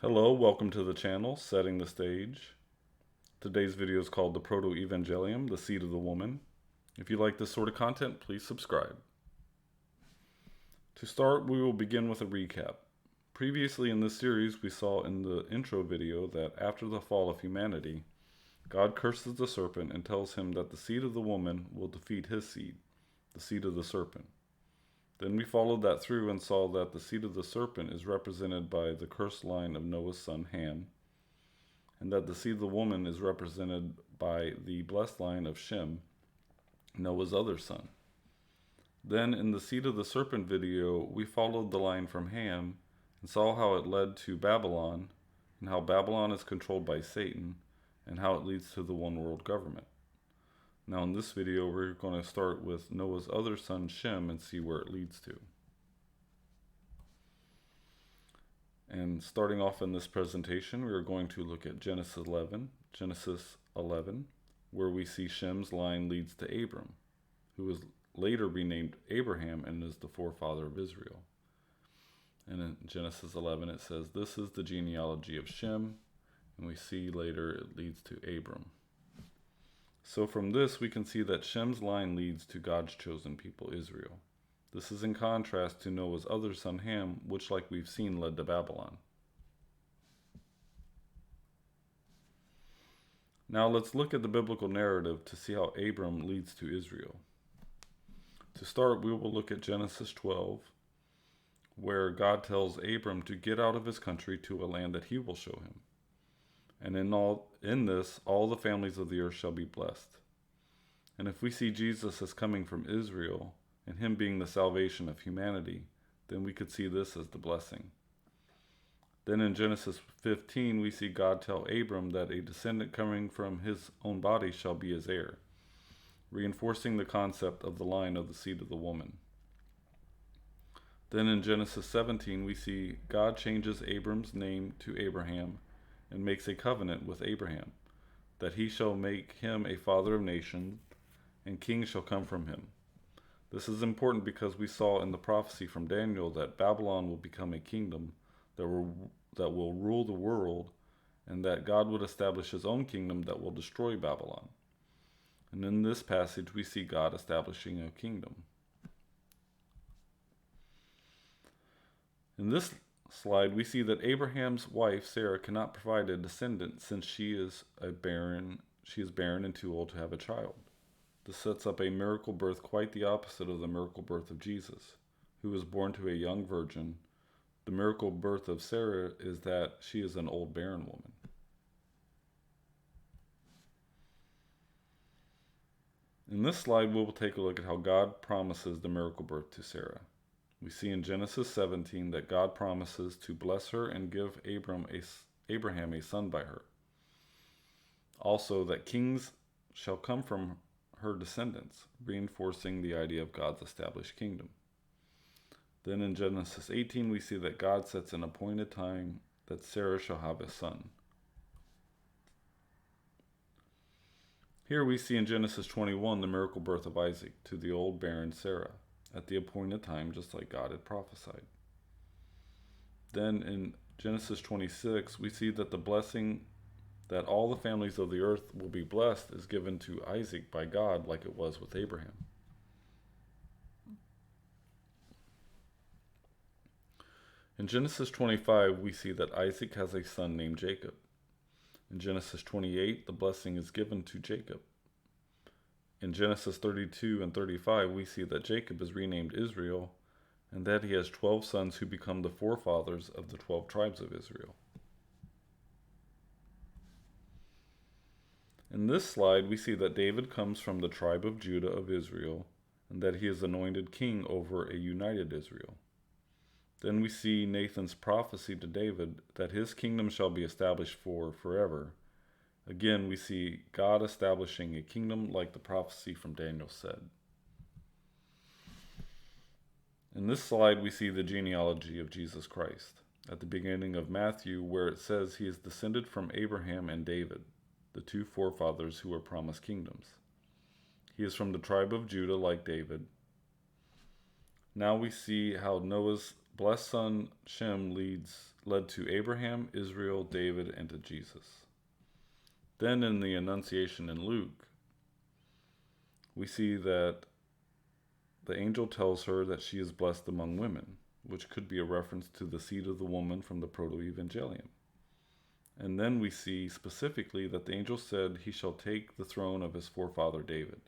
Hello, welcome to the channel, Setting the Stage. Today's video is called the Protoevangelium, the Seed of the Woman. If you like this sort of content, please subscribe. To start, we will begin with a recap. Previously in this series, we saw in the intro video that after the fall of humanity, God curses the serpent and tells him that the seed of the woman will defeat his seed, the seed of the serpent. Then we followed that through and saw that the seed of the serpent is represented by the cursed line of Noah's son Ham, and that the seed of the woman is represented by the blessed line of Shem, Noah's other son. Then in the seed of the serpent video, we followed the line from Ham and saw how it led to Babylon, and how Babylon is controlled by Satan, and how it leads to the one world government. Now in this video, we're going to start with Noah's other son Shem and see where it leads to. And starting off in this presentation, we are going to look at Genesis 11, where we see Shem's line leads to Abram, who was later renamed Abraham and is the forefather of Israel. And in Genesis 11 it says, "This is the genealogy of Shem," and we see later it leads to Abram. So from this we can see that Shem's line leads to God's chosen people, Israel. This is in contrast to Noah's other son Ham, which, like we've seen, led to Babylon. Now let's look at the biblical narrative to see how Abram leads to Israel. To start, we will look at Genesis 12, where God tells Abram to get out of his country to a land that he will show him. And in this, all the families of the earth shall be blessed. And if we see Jesus as coming from Israel, and him being the salvation of humanity, then we could see this as the blessing. Then in Genesis 15, we see God tell Abram that a descendant coming from his own body shall be his heir, reinforcing the concept of the line of the seed of the woman. Then in Genesis 17, we see God changes Abram's name to Abraham and makes a covenant with Abraham, that he shall make him a father of nations, and kings shall come from him. This is important because we saw in the prophecy from Daniel that Babylon will become a kingdom that will rule the world, and that God would establish his own kingdom that will destroy Babylon. And in this passage, we see God establishing a kingdom. In this slide, we see that Abraham's wife, Sarah, cannot provide a descendant since she is barren and too old to have a child. This sets up a miracle birth quite the opposite of the miracle birth of Jesus, who was born to a young virgin. The miracle birth of Sarah is that she is an old barren woman. In this slide, we will take a look at how God promises the miracle birth to Sarah. We see in Genesis 17 that God promises to bless her and give Abraham a son by her. Also, that kings shall come from her descendants, reinforcing the idea of God's established kingdom. Then in Genesis 18, we see that God sets an appointed time that Sarah shall have a son. Here we see in Genesis 21 the miracle birth of Isaac to the old barren Sarah at the appointed time, just like God had prophesied. Then in Genesis 26, we see that the blessing that all the families of the earth will be blessed is given to Isaac by God, like it was with Abraham. In Genesis 25, we see that Isaac has a son named Jacob. In Genesis 28, the blessing is given to Jacob. In Genesis 32 and 35, we see that Jacob is renamed Israel, and that he has 12 sons who become the forefathers of the 12 tribes of Israel. In this slide, we see that David comes from the tribe of Judah of Israel, and that he is anointed king over a united Israel. Then we see Nathan's prophecy to David that his kingdom shall be established forever. Again, we see God establishing a kingdom like the prophecy from Daniel said. In this slide, we see the genealogy of Jesus Christ at the beginning of Matthew, where it says he is descended from Abraham and David, the two forefathers who were promised kingdoms. He is from the tribe of Judah like David. Now we see how Noah's blessed son Shem led to Abraham, Israel, David, and to Jesus. Then in the Annunciation in Luke, we see that the angel tells her that she is blessed among women, which could be a reference to the seed of the woman from the Protoevangelium. And then we see specifically that the angel said he shall take the throne of his forefather David,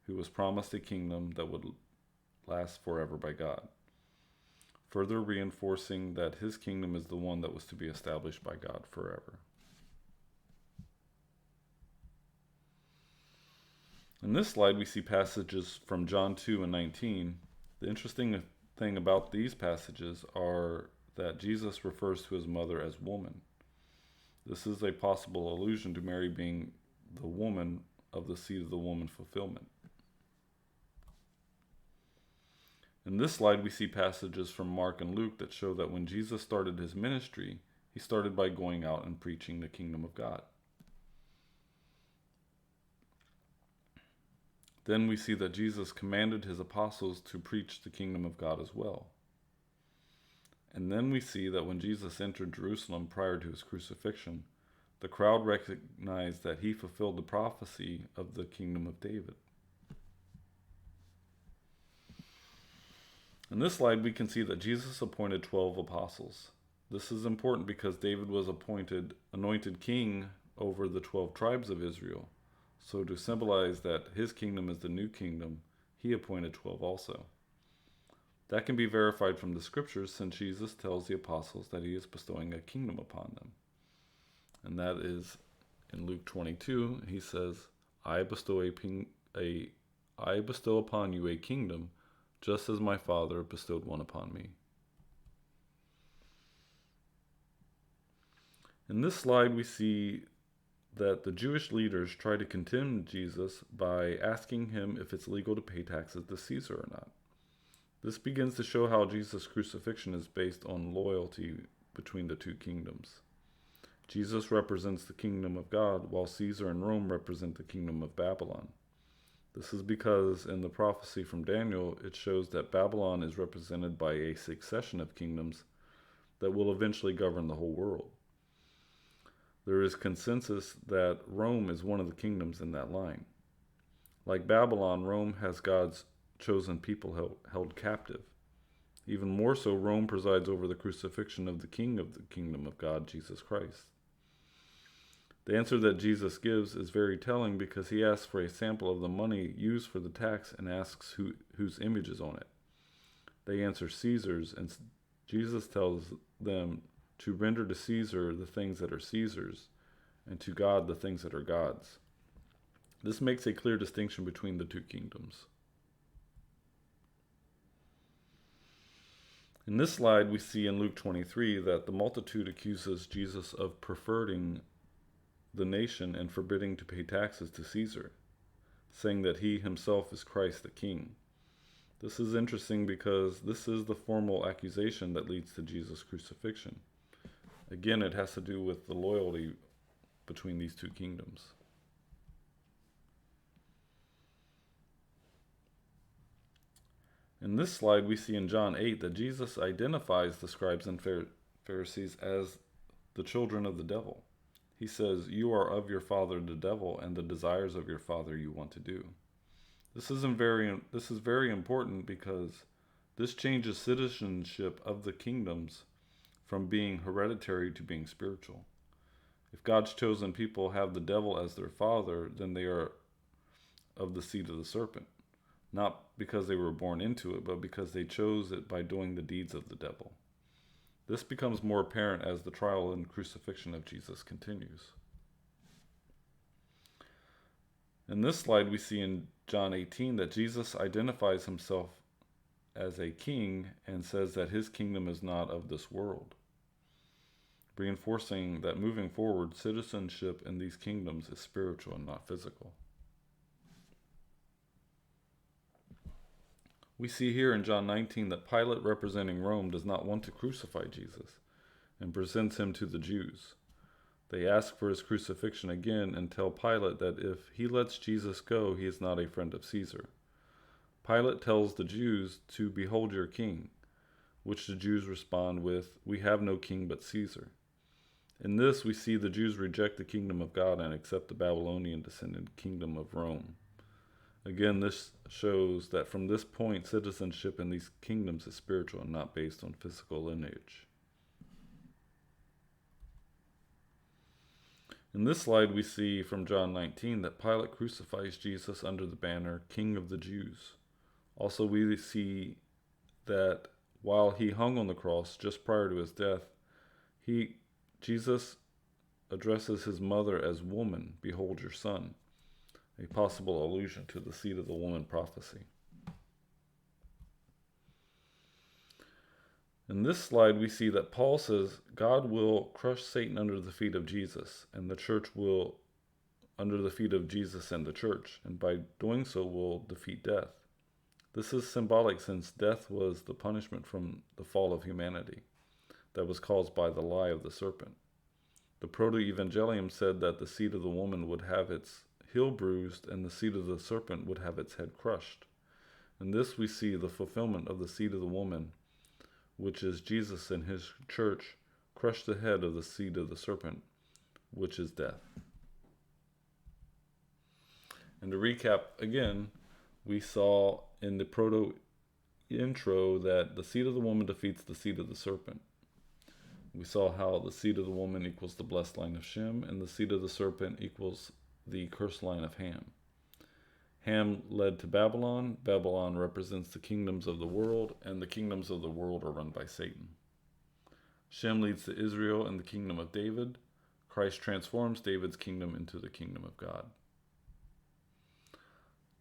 who was promised a kingdom that would last forever by God, further reinforcing that his kingdom is the one that was to be established by God forever. In this slide, we see passages from John 2 and 19. The interesting thing about these passages are that Jesus refers to his mother as woman. This is a possible allusion to Mary being the woman of the seed of the woman fulfillment. In this slide, we see passages from Mark and Luke that show that when Jesus started his ministry, he started by going out and preaching the kingdom of God. Then we see that Jesus commanded his apostles to preach the kingdom of God as well. And then we see that when Jesus entered Jerusalem prior to his crucifixion, the crowd recognized that he fulfilled the prophecy of the kingdom of David. In this slide, we can see that Jesus appointed 12 apostles. This is important because David was anointed king over the 12 tribes of Israel. So to symbolize that his kingdom is the new kingdom, he appointed 12 also. That can be verified from the scriptures since Jesus tells the apostles that he is bestowing a kingdom upon them. And that is in Luke 22, he says, I bestow upon you a kingdom, just as my Father bestowed one upon me. In this slide, we see that the Jewish leaders try to condemn Jesus by asking him if it's legal to pay taxes to Caesar or not. This begins to show how Jesus' crucifixion is based on loyalty between the two kingdoms. Jesus represents the kingdom of God, while Caesar and Rome represent the kingdom of Babylon. This is because in the prophecy from Daniel, it shows that Babylon is represented by a succession of kingdoms that will eventually govern the whole world. There is consensus that Rome is one of the kingdoms in that line. Like Babylon, Rome has God's chosen people held captive. Even more so, Rome presides over the crucifixion of the king of the kingdom of God, Jesus Christ. The answer that Jesus gives is very telling because he asks for a sample of the money used for the tax and asks whose image is on it. They answer Caesar's, and Jesus tells them to render to Caesar the things that are Caesar's, and to God the things that are God's. This makes a clear distinction between the two kingdoms. In this slide, we see in Luke 23 that the multitude accuses Jesus of perverting the nation and forbidding to pay taxes to Caesar, saying that he himself is Christ the King. This is interesting because this is the formal accusation that leads to Jesus' crucifixion. Again, it has to do with the loyalty between these two kingdoms. In this slide, we see in John 8 that Jesus identifies the scribes and Pharisees as the children of the devil. He says, you are of your father the devil, and the desires of your father you want to do. This is very important because this changes citizenship of the kingdoms from being hereditary to being spiritual. If God's chosen people have the devil as their father, then they are of the seed of the serpent. Not because they were born into it, but because they chose it by doing the deeds of the devil. This becomes more apparent as the trial and crucifixion of Jesus continues. In this slide, we see in John 18 that Jesus identifies himself as a king and says that his kingdom is not of this world, reinforcing that moving forward, citizenship in these kingdoms is spiritual and not physical. We see here in John 19 that Pilate, representing Rome, does not want to crucify Jesus and presents him to the Jews. They ask for his crucifixion again and tell Pilate that if he lets Jesus go, he is not a friend of Caesar. Pilate tells the Jews to behold your king, which the Jews respond with, "We have no king but Caesar." In this, we see the Jews reject the kingdom of God and accept the Babylonian descended kingdom of Rome. Again, this shows that from this point, citizenship in these kingdoms is spiritual and not based on physical lineage. In this slide, we see from John 19 that Pilate crucifies Jesus under the banner, King of the Jews. Also, we see that while he hung on the cross just prior to his death, Jesus addresses his mother as woman, behold your son, a possible allusion to the seed of the woman prophecy. In this slide, we see that Paul says God will crush Satan under the feet of Jesus, and the church will under the feet of Jesus and the church, and by doing so will defeat death. This is symbolic since death was the punishment from the fall of humanity that was caused by the lie of the serpent. The Protoevangelium said that the seed of the woman would have its heel bruised and the seed of the serpent would have its head crushed. In this we see the fulfillment of the seed of the woman, which is Jesus and his church, crush the head of the seed of the serpent, which is death. And to recap again, we saw in the proto intro that the seed of the woman defeats the seed of the serpent. We saw how the seed of the woman equals the blessed line of Shem, and the seed of the serpent equals the cursed line of Ham. Ham led to Babylon. Babylon represents the kingdoms of the world, and the kingdoms of the world are run by Satan. Shem leads to Israel and the kingdom of David. Christ transforms David's kingdom into the kingdom of God.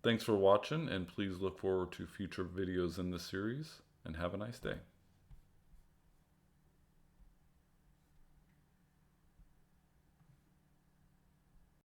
Thanks for watching, and please look forward to future videos in this series, and have a nice day.